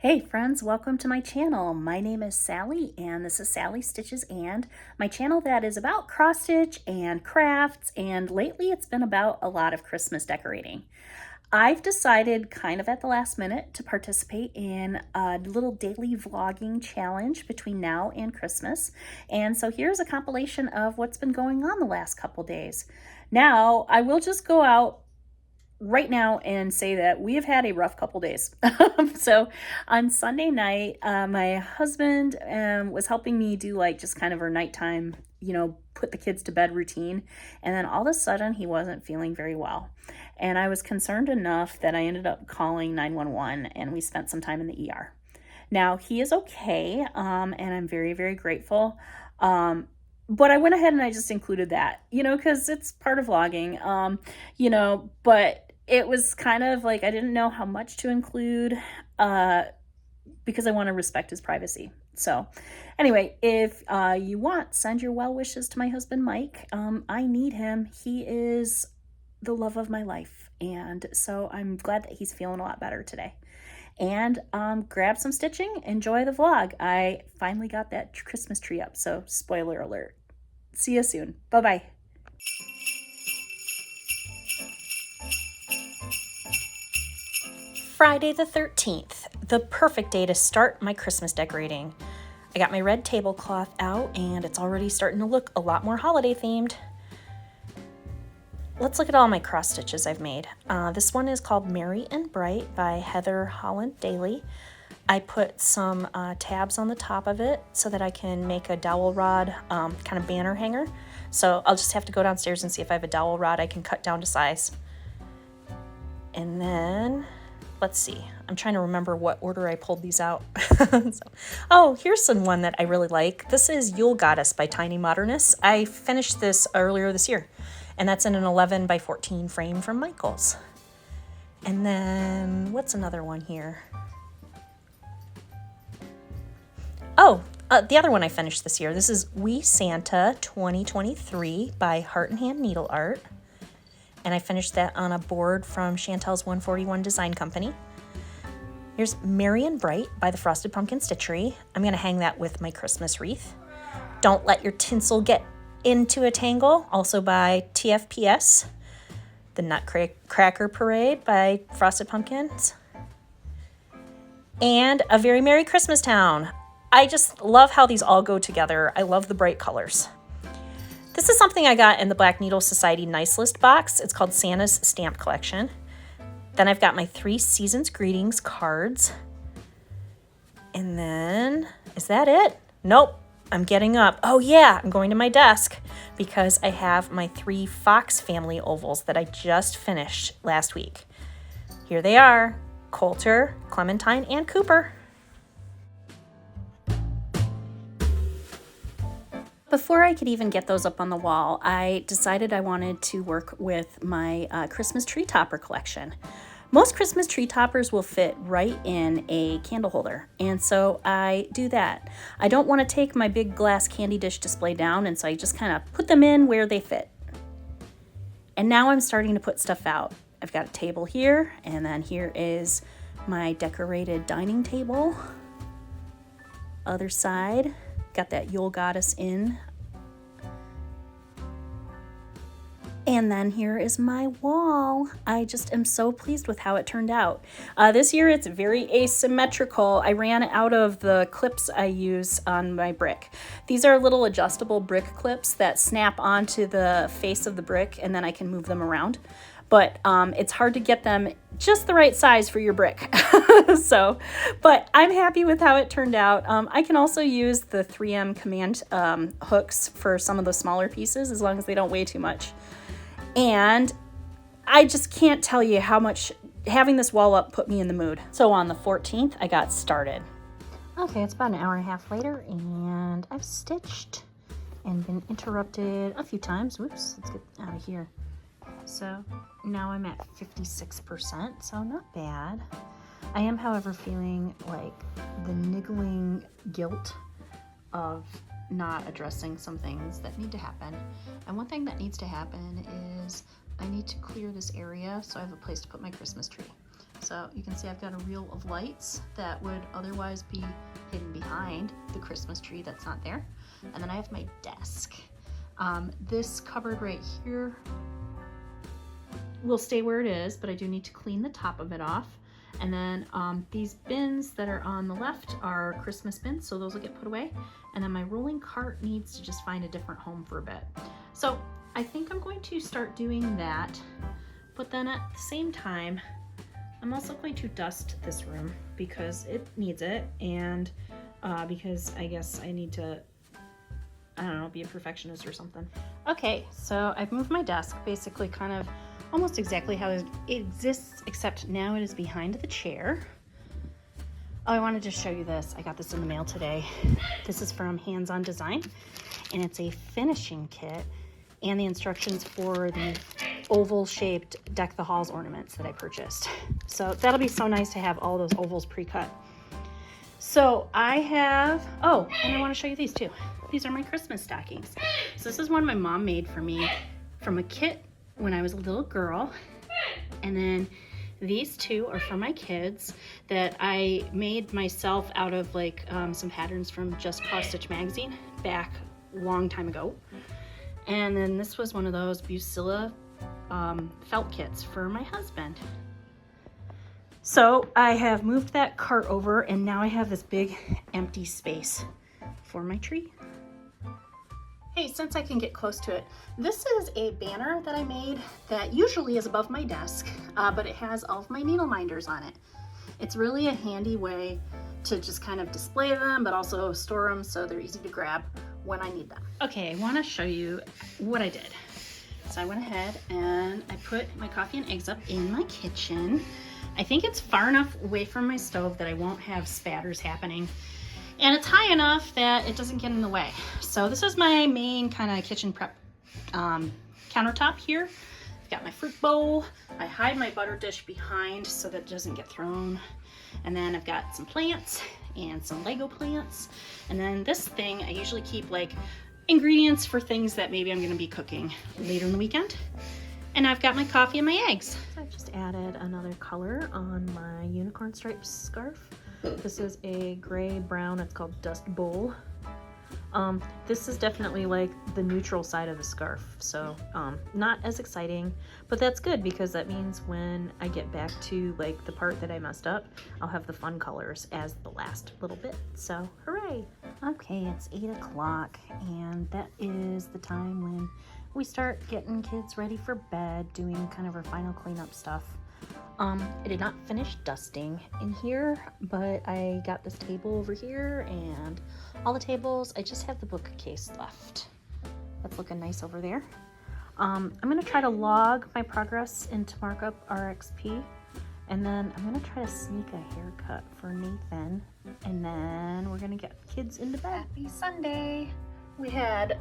Hey friends, welcome to my channel. My name is Sally and this is Sally Stitches and my channel that is about cross stitch and crafts, and lately it's been about a lot of Christmas decorating. I've decided kind of at the last minute to participate in a little daily vlogging challenge between now and Christmas. And so here's a compilation of what's been going on the last couple days. Now, I will just go out right now and say that we have had a rough couple days. So on Sunday night, my husband was helping me do like just kind of our nighttime, put the kids to bed routine. And then all of a sudden he wasn't feeling very well. And I was concerned enough that I ended up calling 911 and we spent some time in the ER. Now he is okay. And I'm very, very grateful. But I went ahead and I just included that, because it's part of vlogging, but it was kind of like I didn't know how much to include because I want to respect his privacy. So anyway, if you want, send your well wishes to my husband, Mike. I need him. He is the love of my life. And so I'm glad that he's feeling a lot better today. And grab some stitching, enjoy the vlog. I finally got that Christmas tree up, so spoiler alert. See you soon. Bye-bye. Friday the 13th, the perfect day to start my Christmas decorating. I got my red tablecloth out and it's already starting to look a lot more holiday themed. Let's look at all my cross stitches I've made. This one is called Merry and Bright by Heather Holland Daly. I put some tabs on the top of it so that I can make a dowel rod kind of banner hanger. So I'll just have to go downstairs and see if I have a dowel rod I can cut down to size. And then, let's see, I'm trying to remember what order I pulled these out. Here's one that I really like. This is Yule Goddess by Tiny Modernists. I finished this earlier this year, and that's in an 11 by 14 frame from Michaels. And then, what's another one here? The other one I finished this year. This is We Santa 2023 by Heart and Hand Needle Art. And I finished that on a board from Chantel's 141 Design Company. Here's Merry and Bright by the Frosted Pumpkin Stitchery. I'm going to hang that with my Christmas wreath. Don't Let Your Tinsel Get Into a Tangle, also by TFPS. The Nutcracker Parade by Frosted Pumpkins. And A Very Merry Christmas Town. I just love how these all go together. I love the bright colors. This is something I got in the Black Needle Society Nice List box. It's called Santa's Stamp Collection. Then I've got my 3 Seasons Greetings cards. And then, is that it? Nope, I'm getting up. Oh yeah, I'm going to my desk because I have my 3 Fox family ovals that I just finished last week. Here they are, Coulter, Clementine, and Cooper. Before I could even get those up on the wall, I decided I wanted to work with my Christmas tree topper collection. Most Christmas tree toppers will fit right in a candle holder, and so I do that. I don't want to take my big glass candy dish display down, and so I just kind of put them in where they fit. And now I'm starting to put stuff out. I've got a table here, and then here is my decorated dining table. Other side. Got that Yule Goddess in. And then here is my wall. I just am so pleased with how it turned out. This year it's very asymmetrical. I ran out of the clips I use on my brick. These are little adjustable brick clips that snap onto the face of the brick and then I can move them around. But it's hard to get them just the right size for your brick. But I'm happy with how it turned out. I can also use the 3M command hooks for some of the smaller pieces as long as they don't weigh too much. And I just can't tell you how much having this wall up put me in the mood. So on the 14th, I got started. Okay, it's about an hour and a half later and I've stitched and been interrupted a few times. Whoops, let's get out of here. So now I'm at 56%, so not bad. I am, however, feeling like the niggling guilt of not addressing some things that need to happen. And one thing that needs to happen is I need to clear this area so I have a place to put my Christmas tree. So you can see I've got a reel of lights that would otherwise be hidden behind the Christmas tree that's not there. And then I have my desk. This cupboard right here will stay where it is, but I do need to clean the top of it off. And then these bins that are on the left are Christmas bins, so those will get put away. And then my rolling cart needs to just find a different home for a bit. So I think I'm going to start doing that, but then at the same time, I'm also going to dust this room because it needs it, and because I guess I need to, I don't know, be a perfectionist or something. Okay, so I've moved my desk basically kind of almost exactly how it exists, except now it is behind the chair. Oh, I wanted to show you this. I got this in the mail today. This is from Hands On Design, and it's a finishing kit and the instructions for the oval shaped Deck the Halls ornaments that I purchased. So that'll be so nice to have all those ovals pre-cut. So I have, oh, and I want to show you these too. These are my Christmas stockings. So this is one my mom made for me from a kit when I was a little girl. And then these two are for my kids that I made myself out of like some patterns from Just Cross Stitch magazine back a long time ago. And then this was one of those Bucilla felt kits for my husband. So I have moved that cart over, and now I have this big empty space for my tree. Hey, since I can get close to it, this is a banner that I made that usually is above my desk, but it has all of my needle minders on it. It's really a handy way to just kind of display them, but also store them so they're easy to grab when I need them. Okay, I want to show you what I did. So I went ahead and I put my coffee and eggs up in my kitchen. I think it's far enough away from my stove that I won't have spatters happening. And it's high enough that it doesn't get in the way. So this is my main kind of kitchen prep countertop here. I've got my fruit bowl. I hide my butter dish behind so that it doesn't get thrown. And then I've got some plants and some Lego plants. And then this thing, I usually keep like ingredients for things that maybe I'm gonna be cooking later in the weekend. And I've got my coffee and my eggs. I've just added another color on my unicorn stripes scarf. This is a gray brown, it's called Dust Bowl. This is definitely like the neutral side of the scarf, so not as exciting, but that's good because that means when I get back to like the part that I messed up, I'll have the fun colors as the last little bit, so hooray! Okay, it's 8 o'clock, and that is the time when we start getting kids ready for bed, doing kind of our final cleanup stuff. I did not finish dusting in here, but I got this table over here and all the tables. I just have the bookcase left. That's looking nice over there. I'm going to try to log my progress into Markup RXP, and then I'm going to try to sneak a haircut for Nathan, and then we're going to get kids into bed. Happy Sunday! We had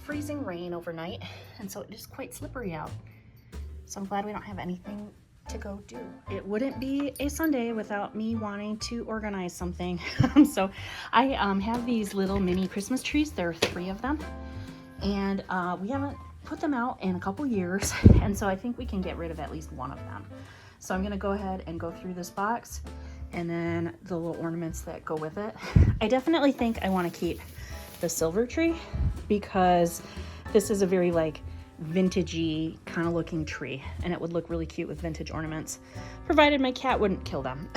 freezing rain overnight, and so it is quite slippery out. So I'm glad we don't have anything to go do. It wouldn't be a Sunday without me wanting to organize something. So I have these little mini Christmas trees. There are 3 of them, and we haven't put them out in a couple years, and so I think we can get rid of at least one of them. So I'm gonna go ahead and go through this box and then the little ornaments that go with it. I definitely think I want to keep the silver tree because this is a very like vintagey kind of looking tree, and it would look really cute with vintage ornaments, provided my cat wouldn't kill them.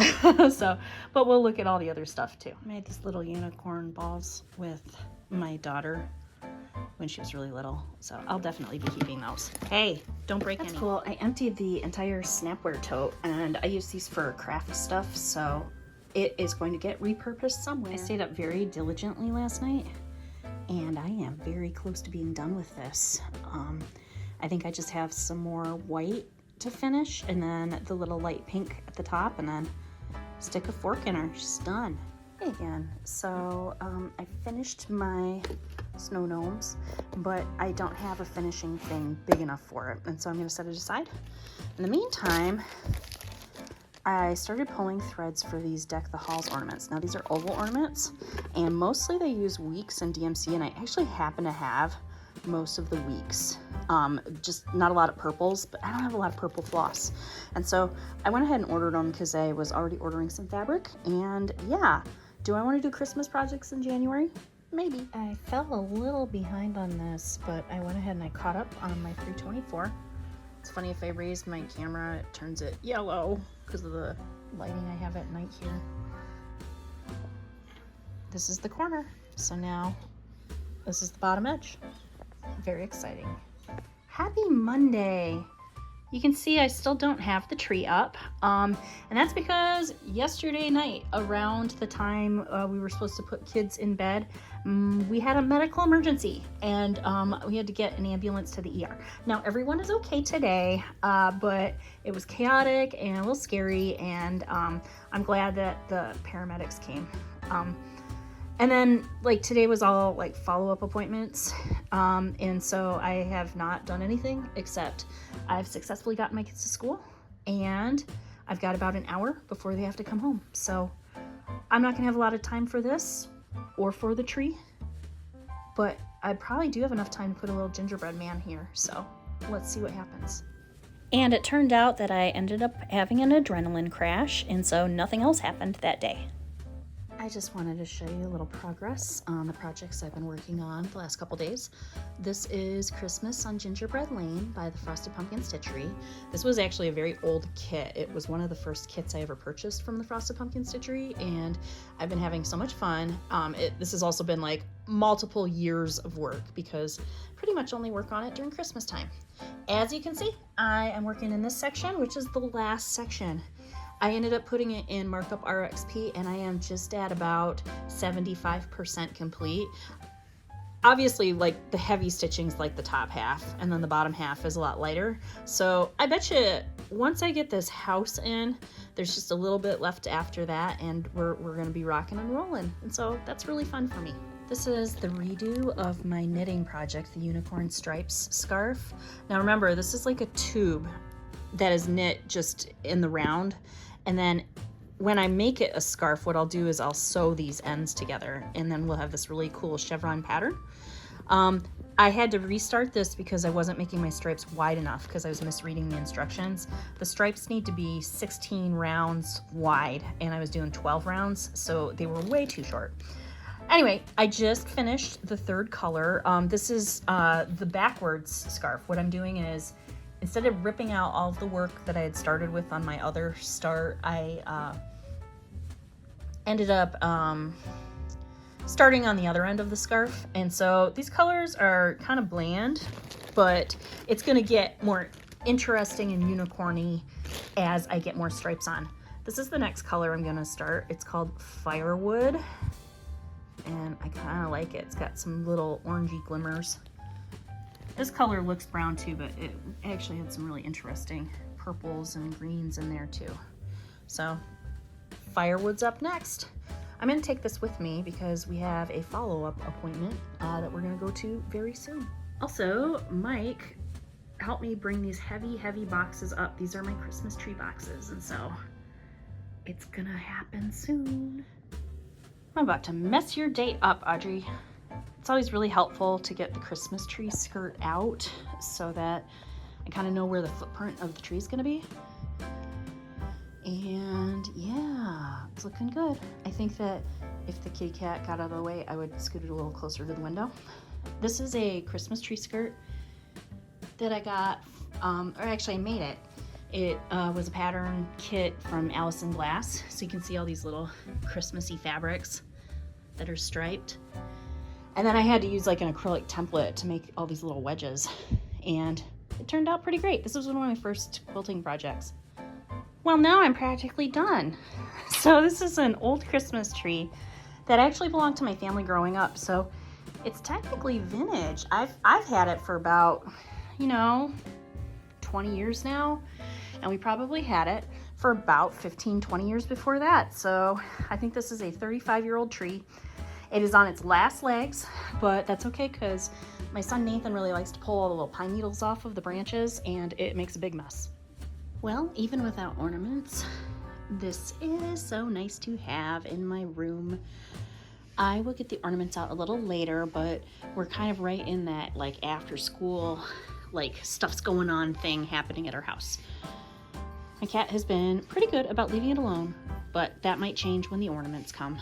So, but we'll look at all the other stuff too. I made these little unicorn balls with my daughter when she was really little, so I'll definitely be keeping those. Hey, don't break any. That's cool. I emptied the entire Snapware tote, and I use these for craft stuff, so it is going to get repurposed somewhere. I stayed up very diligently last night, and I am very close to being done with this. I think I just have some more white to finish, and then the little light pink at the top, and then stick a fork in her. She's done. Hey again. So I finished my snow gnomes, but I don't have a finishing thing big enough for it, and so I'm going to set it aside. In the meantime, I started pulling threads for these Deck the Halls ornaments. Now these are oval ornaments, and mostly they use weeks and DMC, and I actually happen to have most of the weeks. Just not a lot of purples, but I don't have a lot of purple floss. And so I went ahead and ordered them because I was already ordering some fabric. And yeah, do I want to do Christmas projects in January? Maybe. I fell a little behind on this, but I went ahead and I caught up on my 324. It's funny, if I raise my camera, it turns it yellow because of the lighting I have at night here. This is the corner. So now this is the bottom edge. Very exciting. Happy Monday. You can see I still don't have the tree up. And that's because yesterday night, around the time we were supposed to put kids in bed, we had a medical emergency and we had to get an ambulance to the ER. Now everyone is okay today, but it was chaotic and a little scary, and I'm glad that the paramedics came. And then like today was all like follow-up appointments. And so I have not done anything except I've successfully gotten my kids to school, and I've got about an hour before they have to come home. So I'm not gonna have a lot of time for this or for the tree, but I probably do have enough time to put a little gingerbread man here. So let's see what happens. And it turned out that I ended up having an adrenaline crash, and so nothing else happened that day. I just wanted to show you a little progress on the projects I've been working on the last couple days. This is Christmas on Gingerbread Lane by the Frosted Pumpkin Stitchery. This was actually a very old kit. It was one of the first kits I ever purchased from the Frosted Pumpkin Stitchery, and I've been having so much fun. This has also been like multiple years of work because I pretty much only work on it during Christmas time. As you can see, I am working in this section, which is the last section. I ended up putting it in Markup RXP, and I am just at about 75% complete. Obviously, like the heavy stitching's like the top half, and then the bottom half is a lot lighter. So I bet you once I get this house in, there's just a little bit left after that, and we're gonna be rocking and rolling. And so that's really fun for me. This is the redo of my knitting project, the Unicorn Stripes scarf. Now remember, this is like a tube that is knit just in the round. And then when I make it a scarf, what I'll do is I'll sew these ends together, and then we'll have this really cool chevron pattern. I had to restart this because I wasn't making my stripes wide enough because I was misreading the instructions. The stripes need to be 16 rounds wide, and I was doing 12 rounds, so they were way too short. Anyway, I just finished the third color. This is the backwards scarf. What I'm doing is, instead of ripping out all of the work that I had started with on my other start, I ended up starting on the other end of the scarf. And so these colors are kind of bland, but it's gonna get more interesting and unicorny as I get more stripes on. This is the next color I'm gonna start. It's called Firewood, and I kind of like it. It's got some little orangey glimmers. This color looks brown too, but it actually had some really interesting purples and greens in there too. So Firewood's up next. I'm gonna take this with me because we have a follow-up appointment that we're gonna go to very soon. Also, Mike helped me bring these heavy boxes up. These are my Christmas tree boxes, and so it's gonna happen soon. I'm about to mess your day up, Audrey. It's always really helpful to get the Christmas tree skirt out so that I kind of know where the footprint of the tree is going to be. And yeah, it's looking good. I think that if the kitty cat got out of the way, I would scoot it a little closer to the window. This is a Christmas tree skirt that I got, or actually I made it. It was a pattern kit from Allison Glass. So you can see all these little Christmassy fabrics that are striped. And then I had to use like an acrylic template to make all these little wedges, and it turned out pretty great. This was one of my first quilting projects. Well, now I'm practically done. So this is an old Christmas tree that actually belonged to my family growing up. So it's technically vintage. I've had it for about, 20 years now, and we probably had it for about 15, 20 years before that. So I think this is a 35-year-old tree. It is on its last legs, but that's okay because my son Nathan really likes to pull all the little pine needles off of the branches, and it makes a big mess. Well, even without ornaments, this is so nice to have in my room. I will get the ornaments out a little later, but we're kind of right in that like after school, like stuff's going on thing happening at our house. My cat has been pretty good about leaving it alone, but that might change when the ornaments come.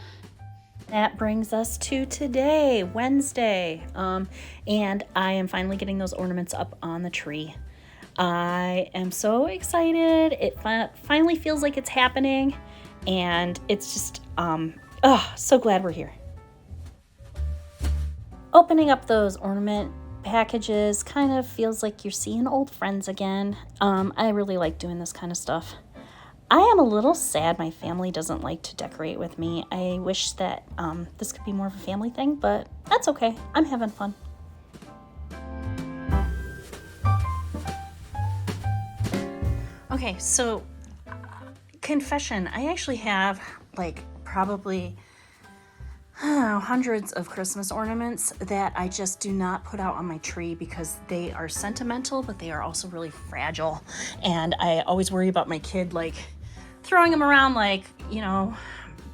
That brings us to today, Wednesday, and I am finally getting those ornaments up on the tree. I am so excited. It finally feels like it's happening, and it's just, so glad we're here. Opening up those ornament packages kind of feels like you're seeing old friends again. I really like doing this kind of stuff. I am a little sad my family doesn't like to decorate with me. I wish that this could be more of a family thing, but that's okay. I'm having fun. Okay, so confession, I actually have like probably hundreds of Christmas ornaments that I just do not put out on my tree because they are sentimental, but they are also really fragile. And I always worry about my kid like throwing them around like, you know,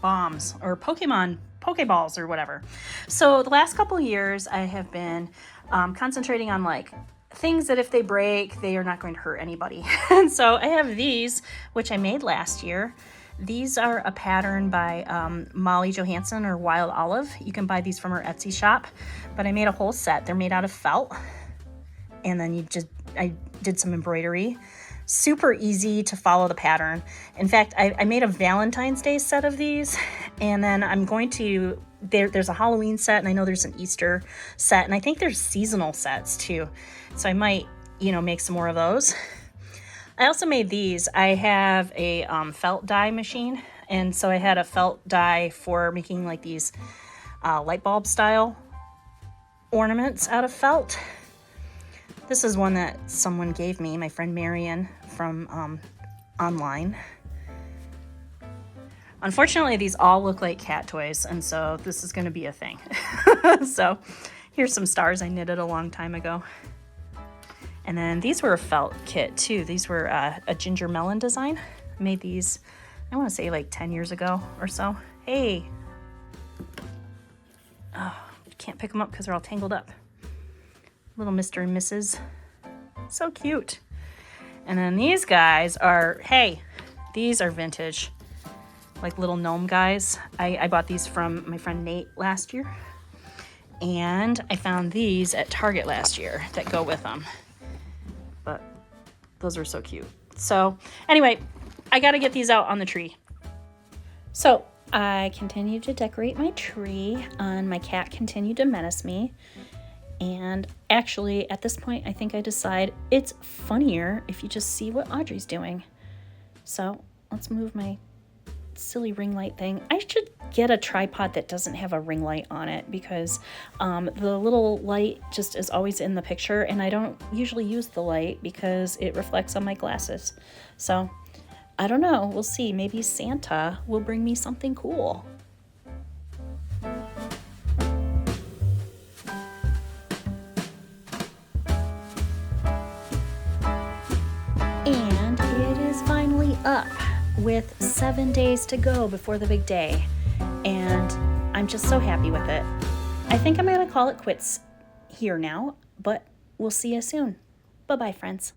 bombs or Pokeballs or whatever. So the last couple years I have been concentrating on like things that if they break, they are not going to hurt anybody. And so I have these, which I made last year. These are a pattern by Molly Johansson or Wild Olive. You can buy these from her Etsy shop, but I made a whole set. They're made out of felt, and then I did some embroidery. Super easy to follow the pattern. In fact, I made a Valentine's Day set of these, and then I'm going to, there's a Halloween set, and I know there's an Easter set, and I think there's seasonal sets too. So I might, make some more of those. I also made these. I have a felt dye machine, and so I had a felt dye for making like these light bulb style ornaments out of felt. This is one that someone gave me, my friend Marion from online. Unfortunately, these all look like cat toys, and so this is going to be a thing. So here's some stars I knitted a long time ago. And then these were a felt kit too. These were a ginger melon design. I made these, I want to say like 10 years ago or so. Hey. Oh, can't pick them up because they're all tangled up. Little Mr. and Mrs. So cute. And then these guys are, hey, these are vintage. Like little gnome guys. I bought these from my friend Nate last year. And I found these at Target last year that go with them. But those are so cute. So anyway, I got to get these out on the tree. So I continued to decorate my tree, and my cat continued to menace me. And actually, at this point, I think I decide it's funnier if you just see what Audrey's doing. So let's move my silly ring light thing. I should get a tripod that doesn't have a ring light on it because the little light just is always in the picture, and I don't usually use the light because it reflects on my glasses. So I don't know. We'll see. Maybe Santa will bring me something cool. And it is finally up with 7 days to go before the big day. And I'm just so happy with it. I think I'm going to call it quits here now, but we'll see you soon. Bye-bye, friends.